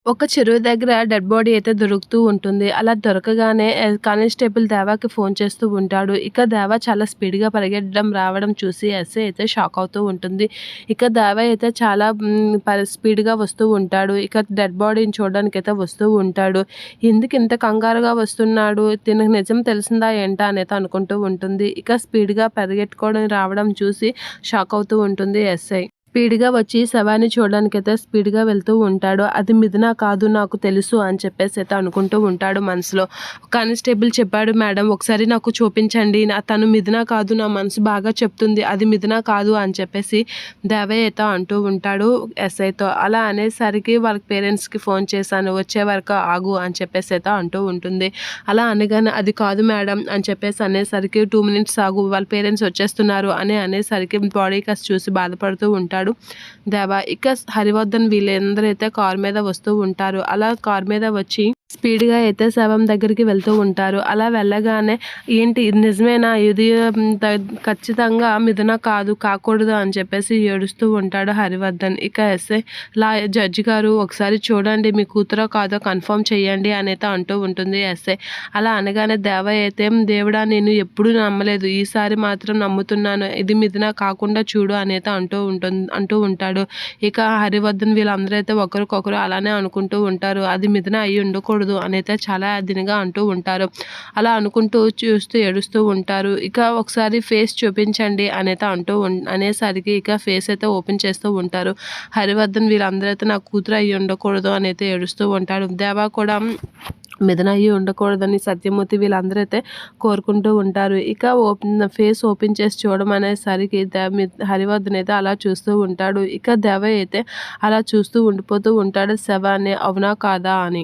ఒక చెరువు దగ్గర డెడ్ బాడీ అయితే దొరుకుతూ ఉంటుంది. అలా దొరకగానే కానిస్టేబుల్ దేవాకి ఫోన్ చేస్తూ ఉంటాడు. ఇక దేవా చాలా స్పీడ్‌గా పరిగెట్టడం రావడం చూసి ఎస్ఐ అయితే షాక్ అవుతూ ఉంటుంది. ఇక దేవా అయితే చాలా స్పీడ్‌గా వస్తూ ఉంటాడు. ఇక డెడ్ బాడీని చూడడానికైతే వస్తూ ఉంటాడు. ఎందుకు ఇంత కంగారుగా వస్తున్నాడు? తినకు నిజం తెలిసిందా ఏంటా అనేది అనుకుంటూ ఉంటుంది. ఇక స్పీడ్‌గా పరిగెట్టుకొని రావడం చూసి షాక్ అవుతూ ఉంటుంది ఎస్ఐ. స్పీడ్‌గా వచ్చి శవాన్ని చూడడానికైతే స్పీడ్‌గా వెళ్తూ ఉంటాడు. అది మిథున కాదు నాకు తెలుసు అని చెప్పేసైతే అనుకుంటూ ఉంటాడు మనసులో. కానిస్టేబుల్ చెప్పాడు మేడం ఒకసారి నాకు చూపించండి. తను మిథున కాదు నా మనసు బాగా చెప్తుంది. అది మిథున కాదు అని చెప్పేసి దేవయ్య అయితే అంటూ ఉంటాడు ఎస్ఐతో. అలా అనేసరికి వాళ్ళ పేరెంట్స్‌కి ఫోన్ చేశాను. వచ్చే వరకు ఆగు అని చెప్పేసి అయితే అంటూ ఉంటుంది. అలా అనగానే అది కాదు మేడం అని చెప్పేసి అనేసరికి 2 మినిట్స్ ఆగు వాళ్ళ పేరెంట్స్ వచ్చేస్తున్నారు అని అనేసరికి బాడీ కాస్ట్ చూసి బాధపడుతూ ఉంటాడు దేవా. ఇక హరివర్ధన్ వీళ్ళందరూ అయితే కారు మీద వస్తూ ఉంటారు. అలా కారు మీద వచ్చి స్పీడ్‌గా అయితే శవం దగ్గరికి వెళ్తూ ఉంటారు. అలా వెళ్ళగానే ఏంటి ఇది నిజమేనా? ఇది ఖచ్చితంగా మిథున కాకూడదు అని చెప్పేసి ఏడుస్తూ ఉంటాడు హరివర్ధన్. ఇక ఎస్ఐ జడ్జి గారు ఒకసారి చూడండి మీ కూతురో కాదో కన్ఫర్మ్ చేయండి అనైతే అంటూ ఉంటుంది ఎస్ఐ. అలా అనగానే దేవయ్య అయితే దేవుడా నేను ఎప్పుడూ నమ్మలేదు. ఈసారి మాత్రం నమ్ముతున్నాను. ఇది మిథున కాకుండా చూడు అనైతే అంటూ ఉంటాడు. ఇక హరివర్ధన్ వీళ్ళందరూ అయితే ఒకరికొకరు అలానే అనుకుంటూ ఉంటారు. అది మిథున అయ్యి ఉండకూడదు అనైతే చాలా దీనిగా అంటూ ఉంటారు. అలా అనుకుంటూ చూస్తూ ఏడుస్తూ ఉంటారు. ఇక ఒకసారి ఫేస్ చూపించండి అనైతే అనేసరికి ఇక ఫేస్ అయితే ఓపెన్ చేస్తూ ఉంటారు. హరివర్ధన్ వీళ్ళందరూ అయితే నా కూతురు అయ్యి ఉండకూడదు అనైతే ఏడుస్తూ ఉంటాడు. దేవా కూడా మిథున అయ్యి ఉండకూడదని సత్యమూర్తి వీళ్ళందరూ అయితే కోరుకుంటూ ఉంటారు. ఇక ఫేస్ ఓపెన్ చేసి చూడమనేసరికి హరివర్ధన్ అయితే అలా చూస్తూ ఉంటాడు. ఇక దేవయ్య అయితే అలా చూస్తూ ఉండిపోతూ ఉంటాడు శవాన్ని అవునా కాదా అని.